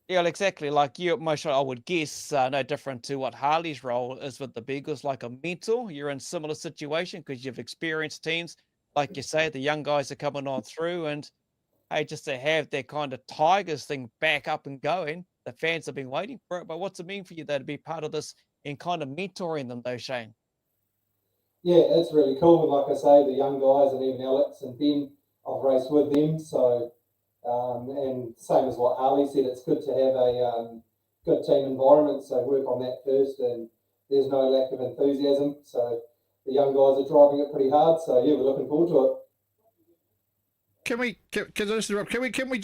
Yeah, well, exactly. Like you, most I would guess, no different to what Harley's role is with the Beagles, like a mentor. You're in similar situation because you've experienced teams, like you say, the young guys are coming on through, and hey, just to have that kind of Tigers thing back up and going, the fans have been waiting for it. But what's it mean for you, though, to be part of this and kind of mentoring them, though, Shane? Yeah, it's really cool. And like I say, the young guys and even Alex and Ben, I've raced with them. So, and same as what Harley said, it's good to have a good team environment. So work on that first, and there's no lack of enthusiasm. So the young guys are driving it pretty hard. So yeah, we're looking forward to it. Can we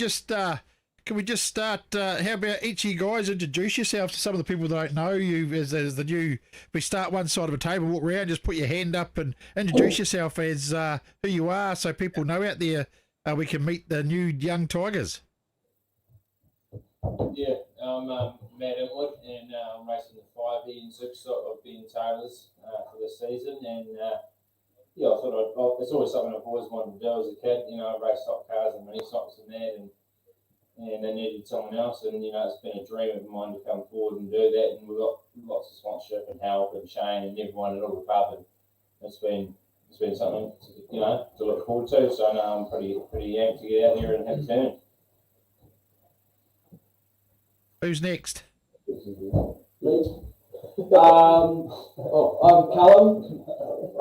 just start? How about each of you guys introduce yourself to some of the people that don't know you as the new? We start one side of a table, walk around, just put your hand up and introduce yourself as who you are, so people know out there. We can meet the new young Tigers. Yeah, I'm Matt Inwood, and I'm racing the 5 here in Superstock. I've been Taylor's for this season, and yeah, I thought it's always something I've always wanted to do as a kid. I raced stock cars and mini stocks and that, and I needed someone else, and it's been a dream of mine to come forward and do that. And we've got lots of sponsorship and help and Shane and everyone at all above, and it's been something to look forward to. So I know I'm pretty amped to get out there and have a turn. Who's next? I'm Callum,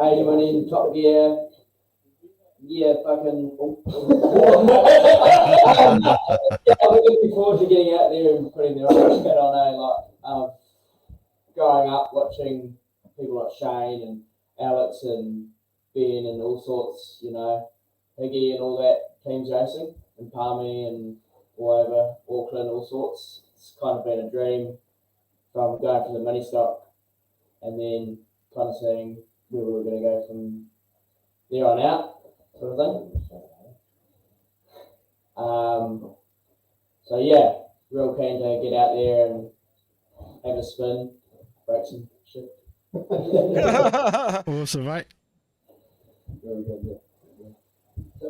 81 in Top Gear. Yeah, fucking. Yeah, I'm looking forward to getting out there and putting the orange hat on. Growing up watching people like Shane and Alex and Ben and all sorts, Higgy and all that teams racing, and Palmy and all over Auckland, all sorts. It's kind of been a dream from going for the mini stock and then kind of seeing where we were going to go from there on out, sort of thing. So yeah, real keen to get out there and have a spin, break some shit. Awesome, mate.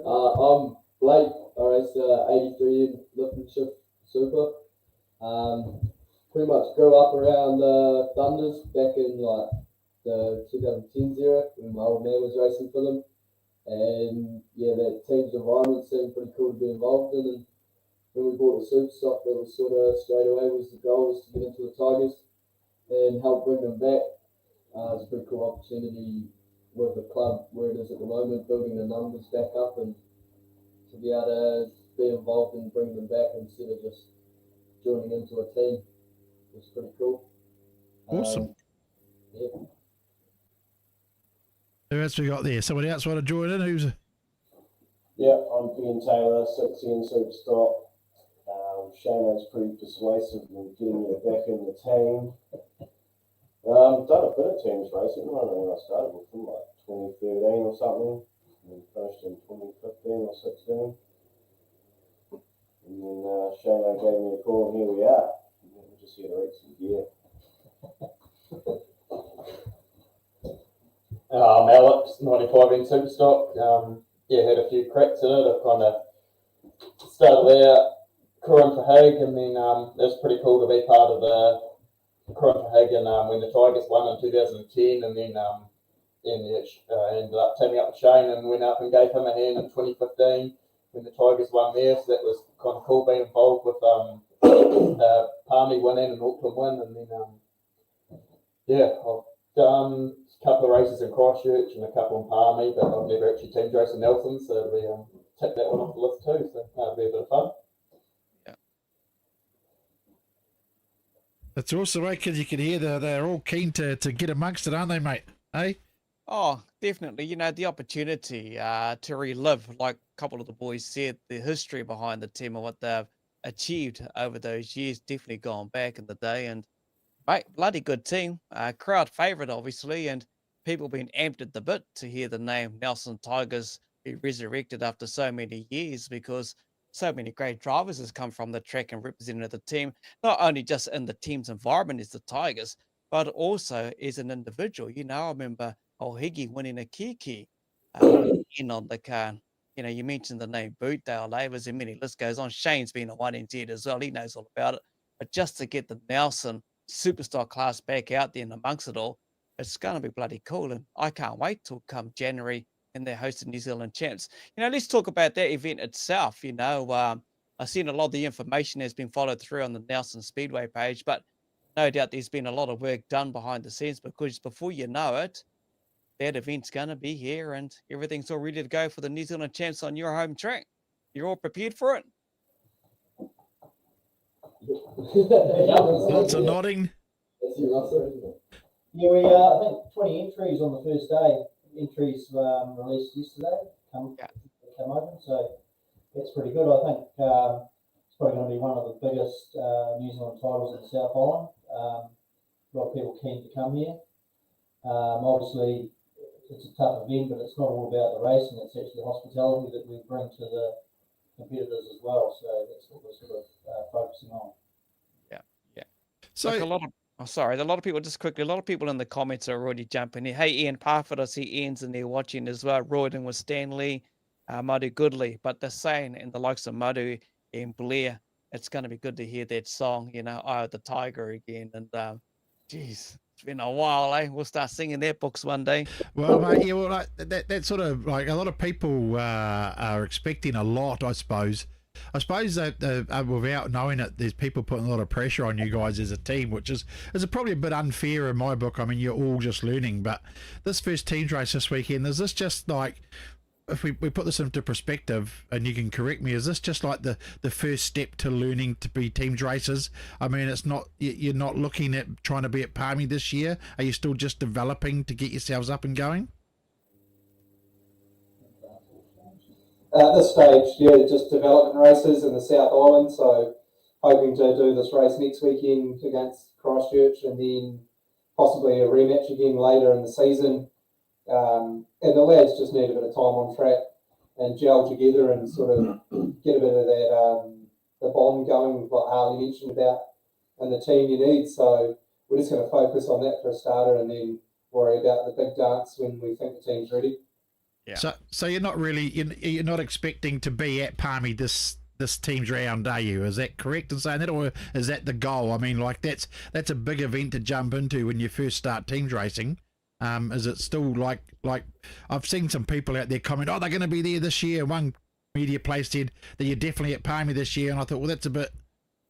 I'm Blake. I race 83 in lift and shift super. Pretty much grew up around Thunders back in like the 2010s era when my old man was racing for them, and yeah, that team's environment seemed pretty cool to be involved in. And when we bought the Superstock, that was sort of straight away was the goal, was to get into the Tigers and help bring them back. It's a pretty cool opportunity with the club where it is at the moment, building the numbers back up and to be able to be involved and bring them back instead of just joining into a team. It's pretty cool. Awesome. Yeah. Who else we got there? Somebody else want to join in? Who's? Yeah, I'm Ian Taylor, 16 Superstock. Shano's pretty persuasive in getting me back in the team. Done a bit of teams racing. I don't know when I started with them, like 2013 or something, and finished in 2015 or 16. And then Shano gave me a call, and here we are. We're just here to eat some gear. I'm Alex, 95 in Superstock. Had a few cracks in it. I've kind of started out crewing for Hague, and then it was pretty cool to be part of the crewing for Hague and when the Tigers won in 2010, and then ended up teaming up with Shane and went up and gave him a hand in 2015 when the Tigers won there. So that was kind of cool being involved with Palmy winning and Auckland win, and then I've couple of races in Christchurch and a couple in Palmy, but I've never actually team raced in Nelson, so it'll be tick that one off the list too. So that'll be a bit of fun. It's also right because you can hear they're all keen to get amongst it, aren't they, mate? Hey? Oh, definitely. You know, the opportunity to relive, like a couple of the boys said, the history behind the team and what they've achieved over those years, definitely gone back in the day. And, mate, bloody good team. Crowd favourite, obviously, and people being amped at the bit to hear the name Nelson Tigers be resurrected after so many years, because so many great drivers has come from the track and represented the team, not only just in the team's environment as the Tigers, but also as an individual. You know, I remember Higgy winning a Kiki in on the car. You know, you mentioned the name Bootdale, Lavers, and many list goes on. Shane's been a 1NZ as well. He knows all about it. But just to get the Nelson Superstock class back out there and amongst it all, it's going to be bloody cool. And I can't wait till come January and they're hosting New Zealand champs. You know, let's talk about that event itself. You know, I've seen a lot of the information has been followed through on the Nelson Speedway page, but no doubt there's been a lot of work done behind the scenes, because before you know it, that event's going to be here and everything's all ready to go for the New Zealand champs on your home track. You're all prepared for it? Lots of nodding. Yeah, we I think 20 entries on the first day. Entries released yesterday. Come open, so that's pretty good. I think it's probably going to be one of the biggest New Zealand titles in the South Island. A lot of people keen to come here. Obviously, it's a tough event, but it's not all about the racing. It's actually the hospitality that we bring to the competitors as well. So that's what we're sort of focusing on. Yeah. So like a lot of people, just quickly, a lot of people in the comments are already jumping in. Hey, Ian Parfitt, I see Ian's in there watching as well. Royden with Stanley, Madu Goodley. But they're saying, in the likes of Madu and Blair, it's going to be good to hear that song, you know, Eye of the Tiger again. And, geez, it's been a while, eh? We'll start singing their books one day. Well, mate, yeah, well, like, that sort of, like, a lot of people are expecting a lot, I suppose. I suppose that without knowing it, there's people putting a lot of pressure on you guys as a team, which is probably a bit unfair in my book. I mean, you're all just learning, but this first teams race this weekend, is this just like, if we put this into perspective, and you can correct me, is this just like the first step to learning to be teams racers? I mean, it's not, you're not looking at trying to be at Palmy this year. Are you still just developing to get yourselves up and going? At this stage, yeah, just development races in the South Island. So hoping to do this race next weekend against Christchurch, and then possibly a rematch again later in the season. And the lads just need a bit of time on track and gel together and sort of get a bit of that the bond going with what Harley mentioned about and the team you need. So we're just going to focus on that for a starter, and then worry about the big dance when we think the team's ready. Yeah. So you're not really, you're not expecting to be at Palmy this team's round, are you? Is that correct in saying that, or is that the goal? I mean, like that's a big event to jump into when you first start teams racing. Is it still like I've seen some people out there comment, oh, they're going to be there this year. One media place said that you're definitely at Palmy this year, and I thought, well, that's a bit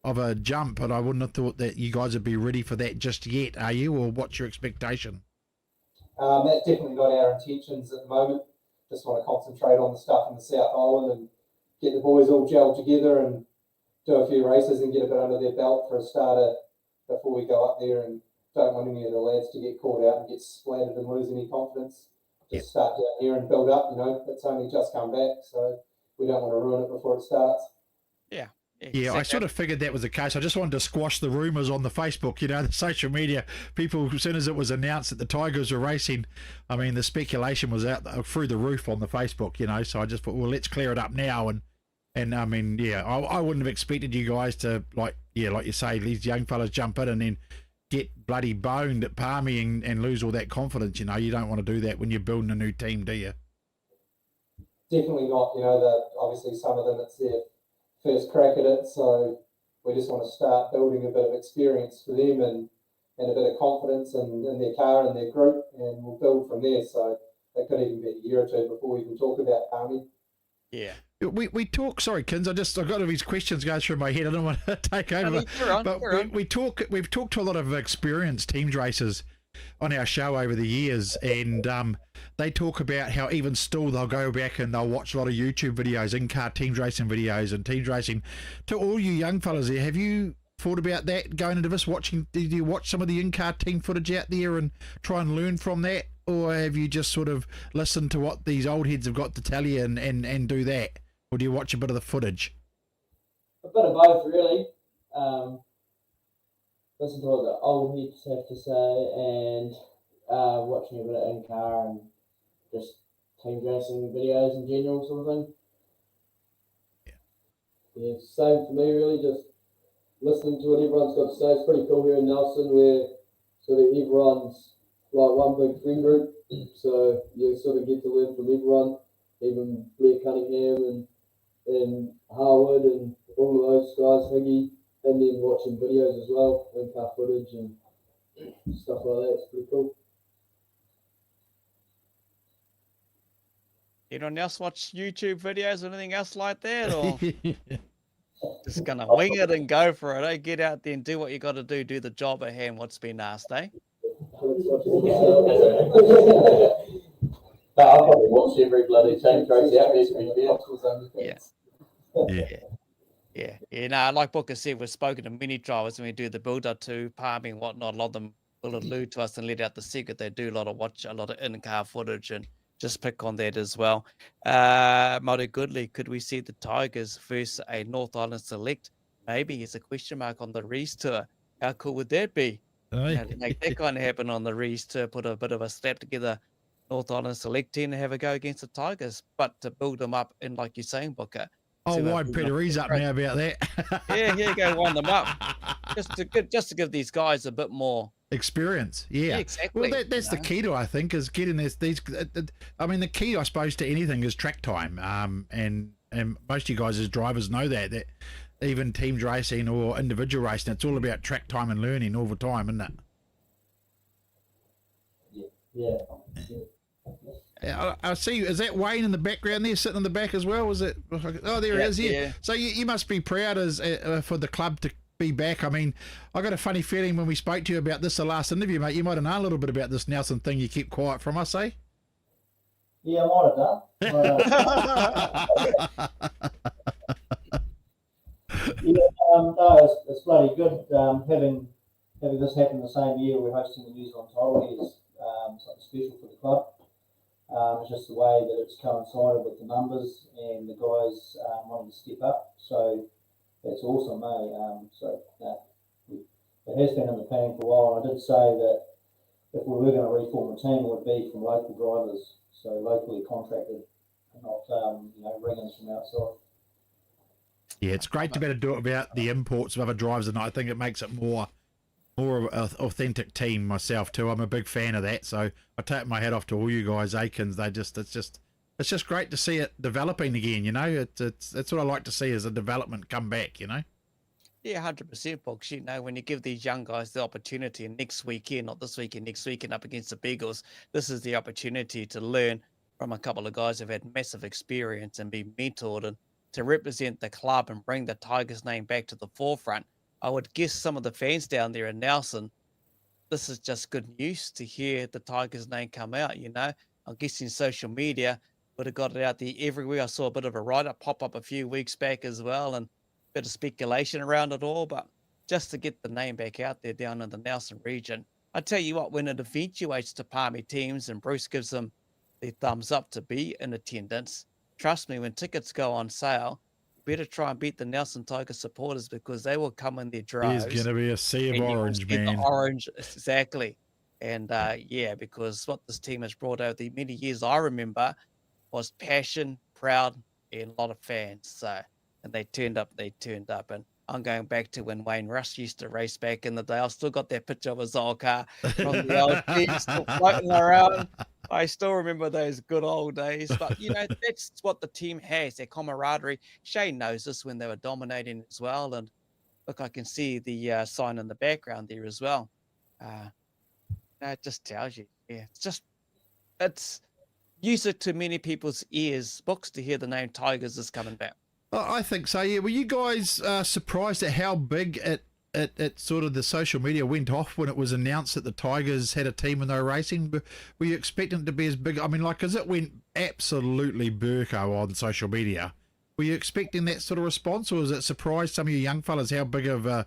of a jump, but I wouldn't have thought that you guys would be ready for that just yet, are you? Or what's your expectation? That's definitely not our intentions at the moment. Just want to concentrate on the stuff in the South Island and get the boys all gelled together and do a few races and get a bit under their belt for a starter before we go up there, and don't want any of the lads to get caught out and get splattered and lose any confidence. Just start down here and build up, you know. It's only just come back, so we don't want to ruin it before it starts. Yeah. Yeah, I sort of figured that was the case. I just wanted to squash the rumours on the Facebook, you know, the social media. People, as soon as it was announced that the Tigers were racing, I mean, the speculation was out through the roof on the Facebook, you know, so I just thought, well, let's clear it up now. And I mean, yeah, I wouldn't have expected you guys to, like you say, these young fellas jump in and then get bloody boned at Palmy and lose all that confidence, you know. You don't want to do that when you're building a new team, do you? Definitely not, you know, obviously some of them it's their first crack at it, so we just want to start building a bit of experience for them and a bit of confidence in their car and their group, and we'll build from there. So that could even be a year or two before we can talk about Palmy. Yeah. We talk. Sorry, Kins. I've got all these questions going through my head. I don't want to take over. We've talked to a lot of experienced teams racers on our show over the years, and they talk about how even still they'll go back and they'll watch a lot of YouTube videos, in-car teams racing videos and teams racing. To all you young fellas there, have you thought about that going into this? Did you watch some of the in-car team footage out there and try and learn from that, or have you just sort of listened to what these old heads have got to tell you and do that, or do you watch a bit of the footage? A bit of both, really. Listen to what the old heads have to say, and watching a bit of in-car and just team racing videos in general, sort of thing. Yeah, same for me, really. Just listening to what everyone's got to say. It's pretty cool here in Nelson, where sort of everyone's like one big friend group. So you sort of get to learn from everyone, even Blair Cunningham and Harwood and all of those guys, Higgy, and then watching videos as well, in-car footage and stuff like that. It's pretty cool. Anyone else watch YouTube videos or anything else like that, or just gonna wing it and go for it? Eh? Get out there and do what you got to do. Do the job at hand. What's been asked, eh? But I've probably watched every bloody team race out there. Yeah. No, like Booker said, we've spoken to many drivers when we do the build-up to Palmy and whatnot. A lot of them will allude to us and let out the secret. They do watch a lot of in-car footage and just pick on that as well. Murray Goodley, could we see the Tigers versus a North Island Select? Maybe it's a question mark on the Rees Tour. How cool would that be? To make that kind of happen on the Rees Tour, put a bit of a slap together North Island Select team and have a go against the Tigers, but to build them up in, like you're saying, Booker. I'll wind Peter Rees up now about that. Yeah, go wind them up. Just to give these guys a bit more experience. Yeah, exactly. Well, that's the key to, I think, is getting these. I mean, the key, I suppose, to anything is track time. And most of you guys as drivers know that even teams racing or individual racing, it's all about track time and learning all the time, isn't it? Yeah. I see. Is that Wayne in the background there, sitting in the back as well? Was it? Oh, there he is. Yeah. So you must be proud as for the club to be back. I mean, I got a funny feeling when we spoke to you about this the last interview, mate. You might have known a little bit about this Nelson thing. You keep quiet from us, eh? Yeah, I might have done. No, it's bloody good. Having this happen the same year we're hosting the New Zealand title is something special for the club. It's just the way that it's coincided with the numbers and the guys wanting to step up. So that's awesome, it has been in the planning for a while. And I did say that if we were going to reform a team, it would be from local drivers, so locally contracted, not ring-ins from outside. Yeah, it's great to be able to do it without the imports of other drivers, and I think it makes it more of an authentic team myself too. I'm a big fan of that, so I take my hat off to all you guys, Akins. It's just great to see it developing again. You know, that's what I like to see, is a development come back. You know. Yeah, 100%, Box. You know, when you give these young guys the opportunity, and next weekend, not this weekend, next weekend up against the Beagles, this is the opportunity to learn from a couple of guys who've had massive experience and be mentored and to represent the club and bring the Tigers name back to the forefront. I would guess some of the fans down there in Nelson, this is just good news to hear the Tigers name come out. You know, I'm guessing social media would have got it out there everywhere. I saw a bit of a write-up pop up a few weeks back as well, and a bit of speculation around it all, but just to get the name back out there down in the Nelson region. I tell you what, when it eventuates to Palmy teams and Bruce gives them the thumbs up to be in attendance, trust me, when tickets go on sale, better try and beat the Nelson Tigers supporters, because they will come in their droves. There's going to be a sea of orange, man. The orange, exactly. And because what this team has brought over the many years I remember was passion, proud, and a lot of fans. So, and they turned up. And I'm going back to when Wayne Rush used to race back in the day. I've still got that picture of his old car from the old team still floating around. I still remember those good old days. But, you know, that's what the team has, their camaraderie. Shane knows this when they were dominating as well. And look, I can see the sign in the background there as well. It just tells you. Yeah, it's music to many people's ears, Books, to hear the name Tigers is coming back. I think so, yeah. Were you guys surprised at how big it it sort of the social media went off when it was announced that the Tigers had a team and they were racing. Were you expecting it to be as big? I mean, like, because it went absolutely burko on social media. Were you expecting that sort of response, or was it surprised some of you young fellas how big of a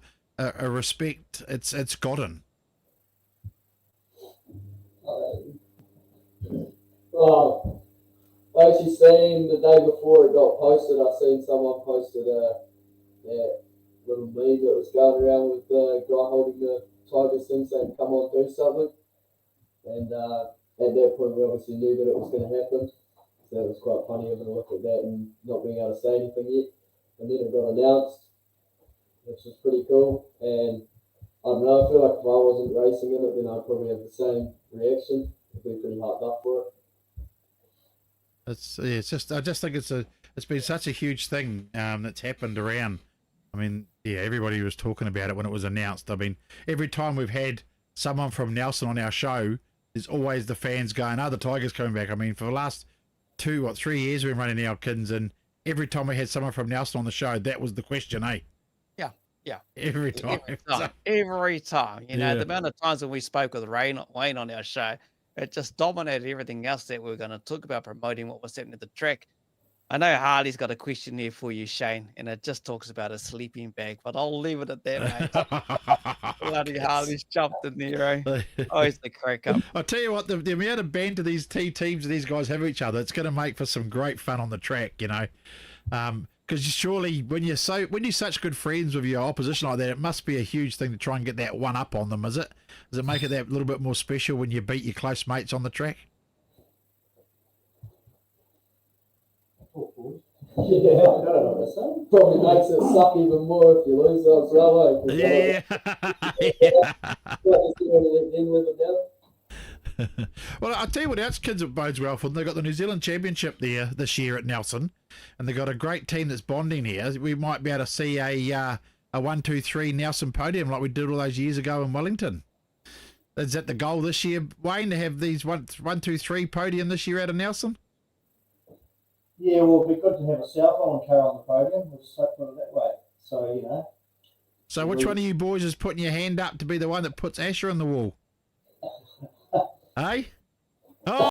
respect it's gotten? Well, I actually seen the day before it got posted, I seen someone posted a little meme that was going around with the guy holding the Tigers thing saying, "Come on, do something." And at that point, we obviously knew that it was going to happen. So it was quite funny having a look at that and not being able to say anything yet. And then it got announced, which was pretty cool. And I don't know, I feel like if I wasn't racing in it, then I'd probably have the same reaction. I'd be pretty hyped up for it. It's just I just think it's been such a huge thing that's happened around. I mean, yeah, everybody was talking about it when it was announced. I mean, every time we've had someone from Nelson on our show, there's always the fans going, "Oh, the Tigers coming back." I mean, for the last 3 years we've been running Elkins, and every time we had someone from Nelson on the show, that was the question, eh? Yeah. Every time. Every time. You know, Yeah. the amount of times when we spoke with Wayne on our show, it just dominated everything else that we were going to talk about promoting what was happening at the track. I know Harley's got a question there for you, Shane, and it just talks about a sleeping bag, but I'll leave it at that, mate. Bloody Harley's jumped in there, eh? Always the crack up. I'll tell you what, the amount of banter these teams these guys have with each other, it's going to make for some great fun on the track, you know. Because surely when you're such good friends with your opposition like that, it must be a huge thing to try and get that one up on them, is it? Does it make it that little bit more special when you beat your close mates on the track? Yeah, I don't know what to say. Probably makes it suck even more if you lose as well, eh? Yeah. Well, I'll tell you what else, kids, it bodes well for them. They've got the New Zealand Championship there this year at Nelson, and they've got a great team that's bonding here. We might be able to see a 1, 2, 3 Nelson podium like we did all those years ago in Wellington. Is that the goal this year, Wayne, to have these 1, 2, 3 podium this year out of Nelson? Yeah, well, it'd be good to have a South Island car on the podium. We'll just put it that way. So, you know. So which one of you boys is putting your hand up to be the one that puts Asher on the wall? Eh? Oh!